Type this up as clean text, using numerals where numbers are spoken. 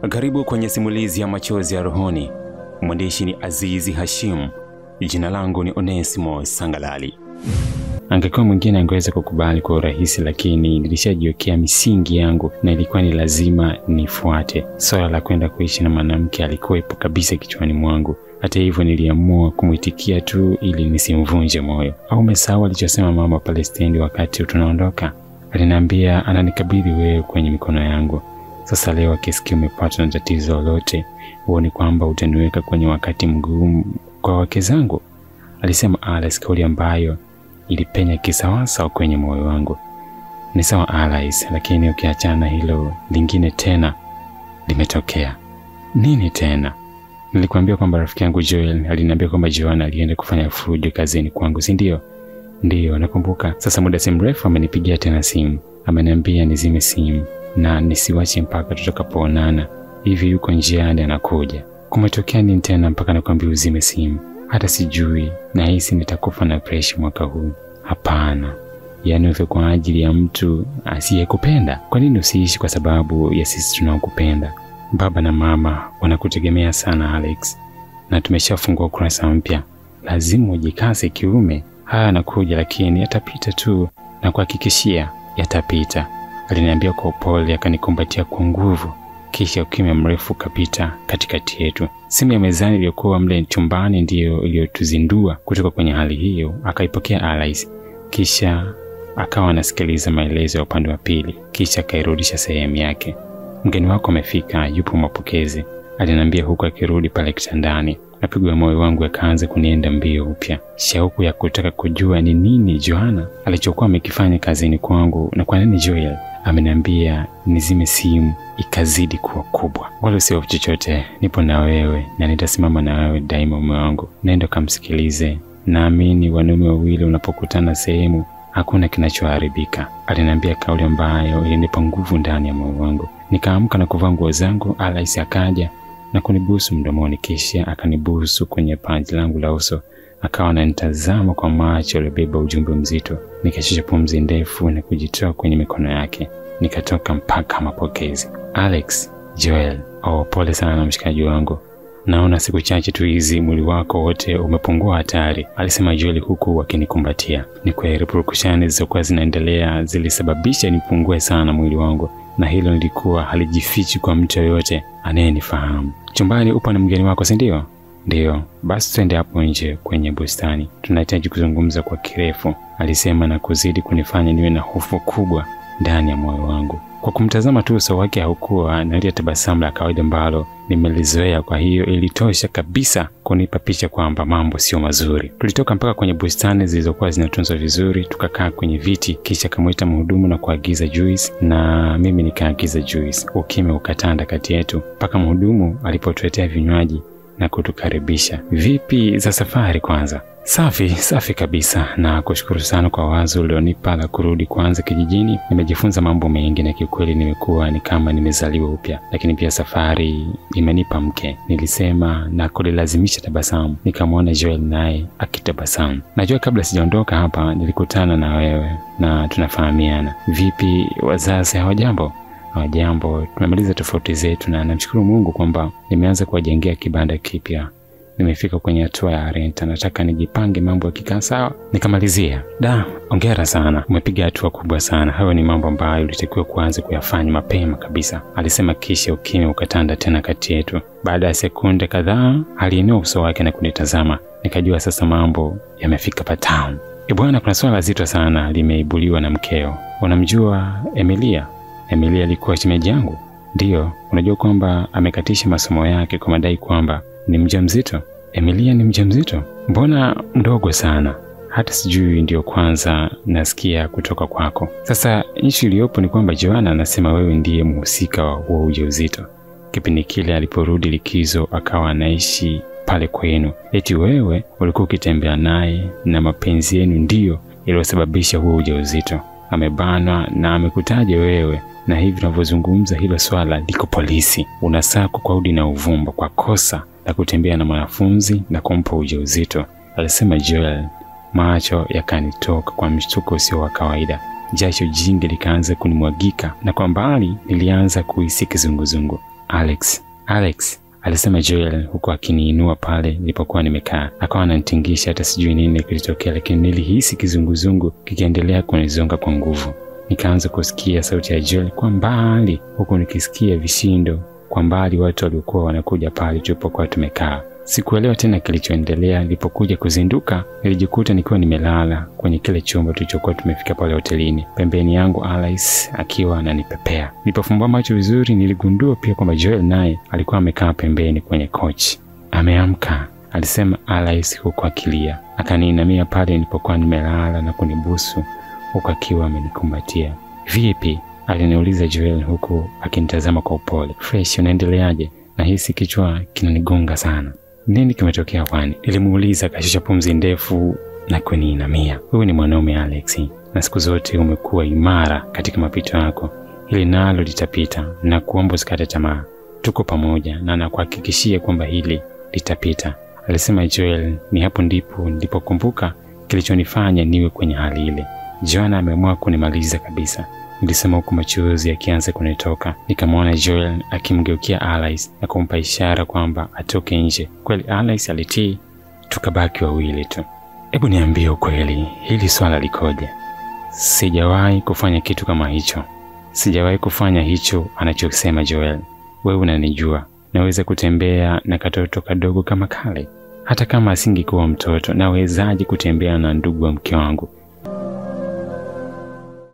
Karibu kwenye simulizi ya machozi ya rohoni. Mwandishi ni Azizi Hashim. Jina langu ni Onesimo Sangalali. Angekuwa mwingine angeweza kukubali kwa urahisi, lakini nilishajiwekea misingi yangu na ilikuwa ni lazima nifuate. Swala la kwenda kuishi na mwanamke alikuwepo kabisa kichwani mwangu. Hata hivyo niliamua kumwitikia tu ili nisimvunje moyo. Au umesahau alichosema mama pale stendi wakati tunaondoka? Aliniambia ananikabidhi wewe kwenye mikono yangu. Sasa leo akisikia umepata na tatizo lolote, uone kwamba utaniweka kwenye wakati mgumu kwa wake zangu. Alisema Alice, kauli ambayo ilipenya kisawasawa kwenye moyo wangu. Ni sawa Alice, lakini ukiachana hilo, lingine tena limetokea. Nini tena? Nilikwambia kwamba rafiki yangu Joel aliniambia kwamba Joanna alienda kufanya fujo kazini kwangu, si ndio? Ndio, nakumbuka. Sasa muda si mrefu amenipigia tena simu. Ameniambia nizime simu na nisiwache mpaka tutakapoonana. Hivi yuko njiani anakuja. Kumetokea nini tena mpaka nakwambia uzime simu? Hata sijui, nahisi nitakufa na pressure mwaka huu. Hapana. Yaani ufe kwa ajili ya mtu asiyekupenda? Kwa nini usiishi kwa sababu ya sisi tunaokupenda? Baba na mama wanakutegemea sana Alex, na tumeshafungua ukurasa mpya. Lazima ujikase kiume. Haya anakuja, lakini yatapita tu, na kuhakikishia yatapita. Aliniambia kwa upole, akanikumbatia kwa nguvu. Kisha ukimya mrefu kapita katikati yetu. Simu ya mezani iliyokuwa mle chumbani ndiyo iliyotuzindua kutoka kwenye hali hiyo. Akaipokea Alice, kisha akawa anasikiliza maelezo ya upande wa pili, kisha akairudisha sehemu yake. Mgeni wako amefika, yupo mapokezi, aliniambia huku akirudi pale kitandani. Mapigo ya moyo wangu yakaanza kunienda mbio upya. Shauku ya kutaka kujua ni nini Joanna alichokuwa amekifanya kazini kwangu, na kwa nini Joel ameniambia nizime simu ikazidi kuwa kubwa. Wala sio chochote, nipo na wewe na nitasimama na wewe daima mume wangu. Nenda kamsikilize. Naamini wanaume wawili unapokutana sehemu hakuna kinachoharibika. Aliniambia kauli ambayo ilinipa nguvu ndani ya moyo wangu. Nikaamka na kuvaa nguo zangu. Alice akaja na kunibusu mdomoni, kisha akanibusu kwenye paji langu la uso. Akawa ananitazama kwa macho yaliyobeba ujumbe mzito. Nikashusha pumzi ndefu na kujitoa kwenye mikono yake. Nikatoka mpaka mapokezi. Alex, Joel, pole sana na mshikaji wangu. Naona siku chache tu hizi mwili wako wote umepungua hatari, alisema Joel huku akinikumbatia. Ni kweli purukushani zilizokuwa zinaendelea zilisababisha nipungue sana mwili wangu, na hilo lilikuwa halijifichi kwa mtu yoyote anayenifahamu. Chumbani upo na mgeni wako, si ndio? Ndio, basi twende hapo nje kwenye bustani. Tunahitaji kuzungumza kwa kirefu, alisema na kuzidi kunifanya niwe na hofu kubwa ndani ya moyo wangu. Kwa kumtazama tu uso wake haukuwa na ile tabasamu la kawaida ambalo nimelizoea, kwa hiyo ilitosha kabisa kunipa picha kwamba mambo sio mazuri. Tulitoka mpaka kwenye bustani zilizokuwa zinatunzwa vizuri, tukakaa kwenye viti, kisha kamuita mhudumu na kuagiza juice, na mimi nikaagiza juice. Ukimya ukatanda kati yetu mpaka mhudumu alipotuletea vinywaji na kutukaribisha. Vipi za safari kwanza? Safi kabisa, na kushukuru sana kwa wazo ulionipa la kurudi kwanza kijijini. Nimejifunza mambo mengi na kiukweli nimekuwa ni kama nimezaliwa upya, lakini pia safari imenipa mke, nilisema na kulilazimisha tabasamu. Nikamwona Joel naye akitabasamu. Najua kabla sijaondoka hapa nilikutana na wewe na tunafahamiana. Vipi wazazi, hawajambo? Hawajambo, tumemaliza tofauti zetu na namshukuru Mungu kwamba nimeanza kuwajengea kibanda kipya. Nimefika kwenye hatua ya rent, nataka nijipange mambo yakikaa sawa nikamalizia. Hongera sana, umepiga hatua kubwa sana. Hayo ni mambo ambayo ulitakiwa kuanza kuyafanya mapema kabisa, alisema, kisha ukimya ukatanda tena kati yetu. Baada ya sekunde kadhaa aliinua uso wake na kunitazama. Nikajua sasa mambo yamefika patamu. Bwana, kuna swala zito sana limeibuliwa na mkeo. Unamjua Emilia? Emilia alikuwa shemeji yangu. Ndio, unajua kwamba amekatisha masomo yake kwa madai kwamba ni mjamzito. Emilia ni mjamzito? Mbona mdogo sana? Hata sijui, ndio kwanza nasikia kutoka kwako. Sasa issue iliyopo ni kwamba Joanna anasema wewe ndiye mhusika wa ujauzito. Kipindi kile aliporudi likizo akawa anaishi pale kwenu, eti wewe ulikuwa ukitembea naye na mapenzi yenu ndio iliyosababisha huo ujauzito. Amebanwa na amekutaja wewe, na hivi tunavyozungumza hilo swala liko polisi. Unasakwa kwa udi na uvumba kwa kosa la kutembea na mwanafunzi na kumpa ujauzito, alisema Joel. Macho yakanitoka kwa mshtuko usio wa kawaida. Jasho jingi likaanza kunimwagika na kwa mbali nilianza kuhisi kizunguzungu. Alex, alisema Joel huku akiniinua pale nilipokuwa nimekaa. Akawa ananitingisha, hata sijui nini kilitokea, lakini nilihisi kizunguzungu kikiendelea kunizonga kwa nguvu. Nikaanza kusikia sauti ya Joel kwa mbali, huku nikisikia vishindo kwa mbali watu waliokuwa wanakuja pale tulipokuwa tumekaa. Sikuelewa tena kilichoendelea. Nilipokuja kuzinduka, nilijikuta nikiwa nimelala kwenye kile chumba tulichokuwa tumefika pale hotelini. Pembeni yangu Alice akiwa ananipepea. Nilipofumbua macho vizuri, niligundua pia kwamba Joel naye alikuwa amekaa pembeni kwenye kochi. Ameamka, alisema Alice huku akilia. Akaniinamia pale nilipokuwa nimelala na kunibusu huku akiwa amenikumbatia. Vipi? Aliniuliza Joel huku akinitazama kwa upole. Fresh, unaendeleaje? Nahisi kichwa kinanigonga sana. Nini kimetokea kwani? Nilimuuliza akashusha pumzi ndefu na kuniinamia. Wewe ni mwanaume Alex, na siku zote umekuwa imara katika mapito yako. Hili nalo litapita, na kuomba usikate tamaa. Tuko pamoja na nakuhakikishia kwamba hili litapita, alisema Joel. Ni hapo ndipo nilipokumbuka kilichonifanya niwe kwenye hali ile. Joanna ameamua kunimaliza kabisa, nilisema huku machozi yakianza kunitoka. Nikamwona Joel akimgeukia Alice na kumpa ishara kwamba atoke nje. Kweli Alice alitii, tukabaki wawili tu. Hebu niambie ukweli, hili swala likoje? Sijawahi kufanya kitu kama hicho. Sijawahi kufanya hicho anachosema Joel. Wewe unanijua, naweza kutembea na katoto kadogo kama kale. Hata kama asingekuwa mtoto, nawezaje kutembea na ndugu wa mke wangu?